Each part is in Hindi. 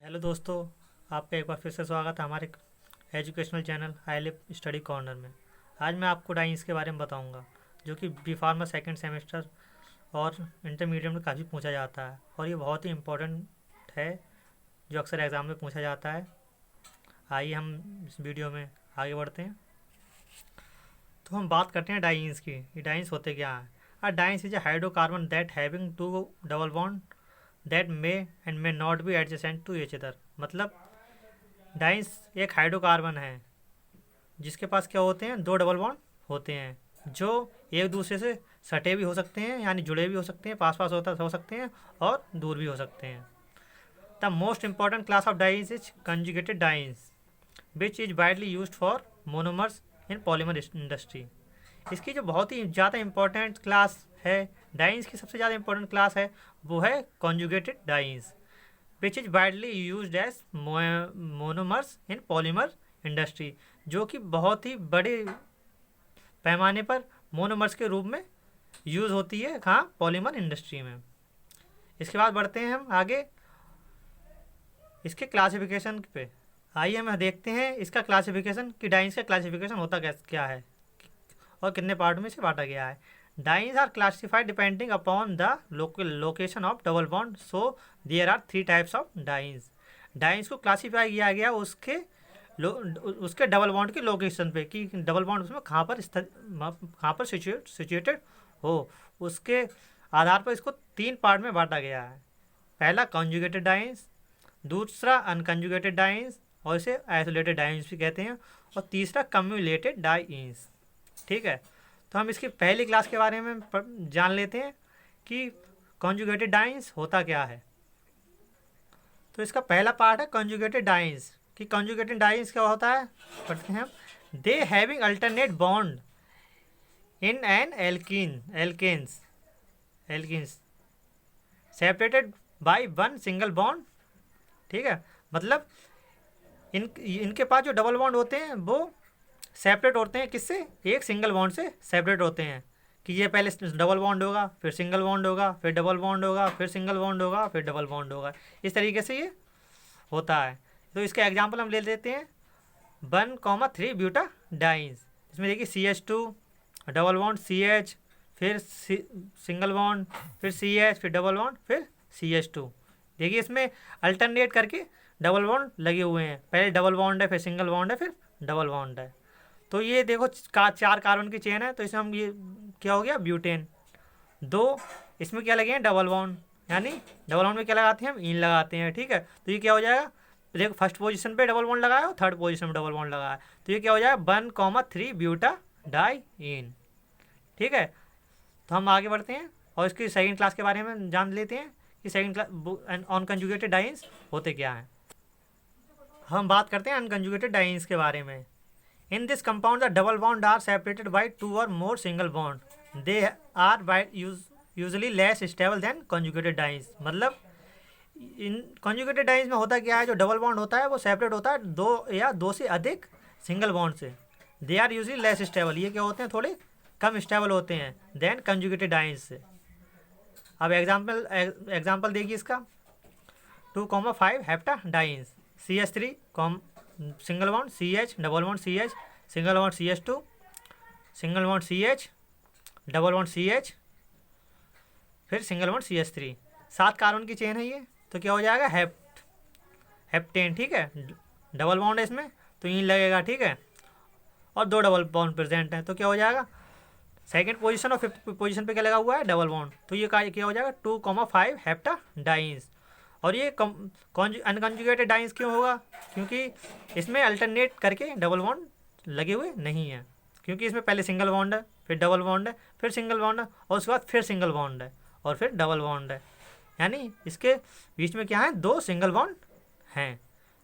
हेलो दोस्तों, आपका एक बार फिर से स्वागत है हमारे educational channel I live study corner में। आज मैं आपको डाइंस के बारे में बताऊंगा, जो कि बी फार्मा सेकेंड सेमेस्टर और इंटरमीडिएट में काफ़ी पूछा जाता है और ये बहुत ही इम्पोर्टेंट है, जो अक्सर एग्ज़ाम में पूछा जाता है। आइए हम इस वीडियो में आगे बढ़ते हैं। तो हम बात करते हैं डाइंस की। ये डाइंस होते क्या हैं? Dienes is a hydrocarbon that having two double bond that may and may not be adjacent to each other. मतलब डाइंस एक हाइड्रोकार्बन है जिसके पास क्या होते हैं, दो डबल बॉन्ड होते हैं, जो एक दूसरे से सटे भी हो सकते हैं, यानी जुड़े भी हो सकते हैं, पास पास हो सकते हैं और दूर भी हो सकते हैं। The most important class of dice is conjugated dice which is widely used for monomers in polymer industry. इसकी जो बहुत ही ज़्यादा इंपॉर्टेंट क्लास है, डाइंस की सबसे ज़्यादा इंपॉर्टेंट क्लास है, वो है conjugated dienes which is widely used as monomers in polymer industry, जो कि बहुत ही बड़े पैमाने पर मोनोमर्स के रूप में यूज़ होती है कहाँ, पॉलीमर इंडस्ट्री में। इसके बाद बढ़ते हैं हम आगे इसके क्लासिफिकेशन पे। आइए हम देखते हैं इसका क्लासिफिकेशन कि डाइंस का क्लासिफिकेशन होता क्या है और कितने पार्ट में इसे बांटा गया है। Dienes are classified depending upon the location of double bond, so there are 3 types of dienes. Dienes को क्लासीफाई किया गया उसके डबल बॉन्ड के लोकेशन पे, कि डबल बॉन्ड उसमें कहाँ पर सिचुएटेड हो, उसके आधार पर इसको 3 पार्ट में बांटा गया है। पहला कॉन्जुगेटेड डाइंस, दूसरा अनकंजुगेटेड डाइंस और इसे आइसोलेटेड डाइंस भी कहते हैं, और तीसरा कम्युलेटेड डाइंस। ठीक है, तो हम इसकी पहली क्लास के बारे में जान लेते हैं कि कॉन्जुगेटेड डाइंस होता क्या है। तो इसका पहला पार्ट है कॉन्जुगेटेड डाइंस। कि कॉन्जुगेटेड डाइंस क्या होता है, पढ़ते हैं हम। They having alternate bond in an alkenes separated by one single bond. ठीक है, मतलब इनके पास जो डबल बॉन्ड होते हैं वो सेपरेट होते हैं, किससे, एक सिंगल बॉन्ड से सेपरेट होते हैं। कि ये पहले डबल बॉन्ड होगा, फिर सिंगल बॉन्ड होगा, फिर डबल बॉन्ड होगा, फिर सिंगल बॉन्ड होगा, फिर डबल बॉन्ड होगा। इस तरीके से ये होता है। तो इसका एग्जांपल हम ले लेते हैं 1,3 ब्यूटाडाइंस। इसमें देखिए CH2 डबल बॉन्ड CH, फिर सिंगल बॉन्ड, फिर CH, फिर डबल बॉन्ड, फिर CH2। देखिए इसमें अल्टरनेट करके डबल बॉन्ड लगे हुए हैं, पहले डबल बॉन्ड है, फिर सिंगल बॉन्ड है, फिर डबल बॉन्ड है। तो ये देखो 4 कार्बन की चेन है, तो इसमें हम ये क्या हो गया, ब्यूटेन। 2 इसमें क्या लगे हैं, डबल बॉन्ड, यानी डबल बॉन्ड में क्या लगाते हैं हम, इन लगाते हैं। ठीक है, तो ये क्या हो जाएगा, देखो फर्स्ट पोजीशन पे डबल बॉन्ड लगाया और थर्ड पोजीशन में डबल बॉन्ड लगाया, तो ये क्या हो जाएगा 1,3 ब्यूटाडाइन। ठीक है, तो हम आगे बढ़ते हैं और इसकी सेकंड क्लास के बारे में जान लेते हैं कि सेकंड क्लास अनकंजुगेटेड डाइंस होते क्या हैं। हम बात करते हैं अनकंजुगेटेड डाइंस के बारे में। In this compound, the double bond are separated by 2 or more single bond. They are usually less stable than conjugated dyes. मतलब इन conjugated dyes में होता क्या है, जो डबल बॉन्ड होता है वो सेपरेट होता है 2 या 2 से अधिक सिंगल बॉन्ड से। They are usually less stable, ये क्या होते हैं, थोड़े कम स्टेबल होते हैं देन conjugated dyes से। अब एग्जाम्पल देखिए इसका 2,5 हेप्टाडाइंस CH3 single bond CH, double bond CH, single bond CH2, single bond CH, double bond CH, फिर सिंगल बॉन्ड CH3। 7 कार्बन की चेन है ये, तो क्या हो जाएगा, हेप्टेन। ठीक है, डबल बॉन्ड है इसमें तो इन लगेगा। ठीक है, और 2 डबल बॉन्ड प्रेजेंट है, तो क्या हो जाएगा, सेकेंड पोजीशन और फिफ्थ पोजीशन पे क्या लगा हुआ है, डबल बॉन्ड, तो ये क्या हो जाएगा 2,5 हेप्टाडाइंस। और ये अनकंजुगेटेड डाइंस क्यों होगा, क्योंकि इसमें अल्टरनेट करके डबल बॉन्ड लगे हुए नहीं हैं, क्योंकि इसमें पहले सिंगल बॉन्ड है, फिर डबल बॉन्ड है, फिर सिंगल बॉन्ड है, और उसके बाद फिर सिंगल बॉन्ड है, और फिर डबल बॉन्ड है, यानी इसके बीच में क्या है, 2 सिंगल बॉन्ड हैं।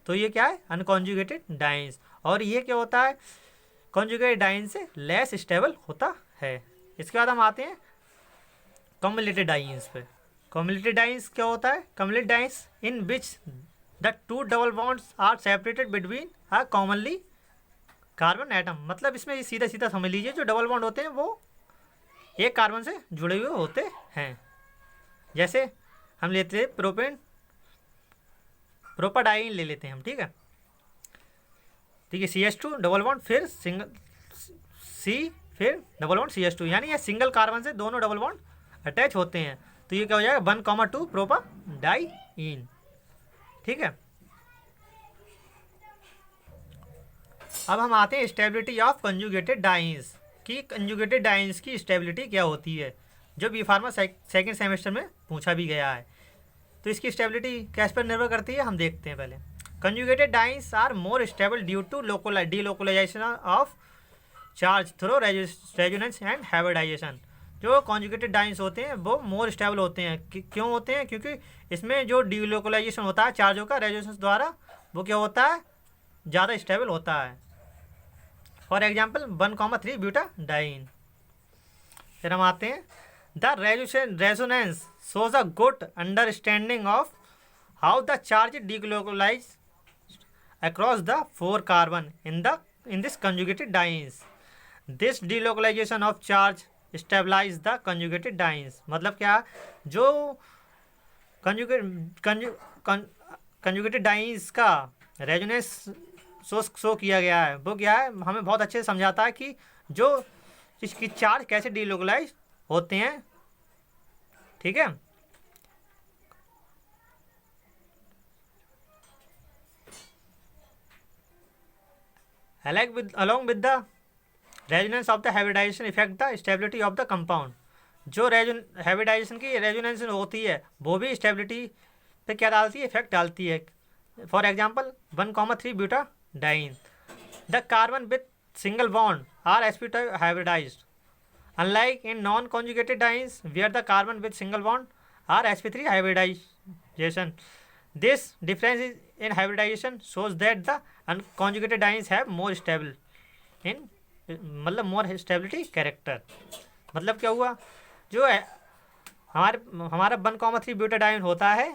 तो ये क्या है, अनकंजुगेटेड डाइंस। और ये क्या होता है, कॉन्जुगेटेड डाइंस से लेस स्टेबल होता है। इसके बाद हम आते हैं कम्युलेटेड डाइंस पे। कम्युलेटेड डाइंस क्या होता है, cumulated dienes in which the 2 double bonds are separated between a commonly carbon atom. मतलब इसमें सीधा सीधा समझ लीजिए, जो डबल बॉन्ड होते हैं वो एक कार्बन से जुड़े हुए होते हैं। जैसे हम लेते हैं प्रोपेन प्रोपर डाइन ले लेते हैं हम, ठीक है। ठीक है, CH2 डबल बॉन्ड फिर सिंगल C फिर डबल बॉन्ड CH2, यानी ये सिंगल कार्बन से दोनों डबल बॉन्ड अटैच होते हैं। तो ये क्या हो जाएगा 1,2 प्रोपर डाइन, ठीक है। अब हम आते हैं स्टेबिलिटी ऑफ कंजुगेटेड डाइन्स कि कंजुगेटेड डाइन्स की स्टेबिलिटी क्या होती है, जो बी फार्मा सेकेंड सेमेस्टर में पूछा भी गया है। तो इसकी स्टेबिलिटी कैस पर निर्भर करती है, हम देखते हैं पहले। Conjugated dienes are more stable due to delocalization of charge through resonance and hybridization. जो कॉन्जुगेटेड डाइन्स होते हैं वो मोर स्टेबल होते हैं। क्यों होते हैं? क्योंकि इसमें जो डीलोकलाइजेशन होता है चार्जों का रेजोनेंस द्वारा, वो क्या होता है, ज़्यादा स्टेबल होता है। For example 1,3 butadiene. फिर हम आते हैं the resonance shows a good understanding of how the charge delocalized across the 4 carbon in this conjugated dienes. This delocalization of charge stabilize the conjugated dienes। मतलब क्या, जो कंजुगेटेड डाइन्स का रेजोनेंस शो किया गया है वो क्या है, हमें बहुत अच्छे से समझाता है कि जो इसकी चार्ज कैसे डीलोकलाइज होते हैं, ठीक है। along with the resonance of the hybridization affect the stability of the compound। जो हाइब्रिडाइजेशन की रेजोनेंस होती है वो भी स्टेबिलिटी पे क्या डालती है, इफेक्ट डालती है। For example 1,3 butadiene, the carbon with single bond are sp2 hybridized unlike in non-conjugated dienes where the carbon with single bond are sp3 hybridization। This difference in hybridization shows that the unconjugated dienes have more stable in मतलब more stability character। मतलब क्या हुआ, जो हमारा 1,3 ब्यूटाडाइन होता है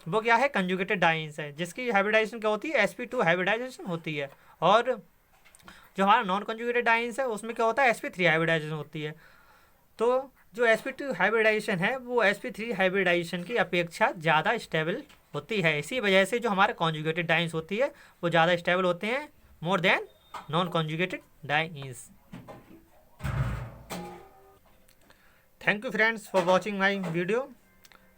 वो क्या है, कंजुगेटेड डाइन्स है, जिसकी हाइब्रिडाइजेशन क्या होती है, sp2 हाइब्रिडाइजेशन होती है। और जो हमारा नॉन कंजुगेटेड डाइन्स है उसमें क्या होता है, sp3 हाइब्रिडाइजेशन होती है। तो जो sp2 हाइब्रिडाइजेशन है वो sp3 हाइब्रिडाइजेशन की अपेक्षा ज़्यादा स्टेबल होती है। इसी वजह से जो हमारे कॉन्जुगेटेड डाइन्स होती है वो ज़्यादा स्टेबल होते हैं more than non conjugated dance. Thank you friends for watching my video.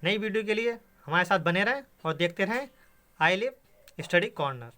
नई वीडियो के लिए हमारे साथ बने रहें और देखते रहें आई लिव स्टडी कॉर्नर।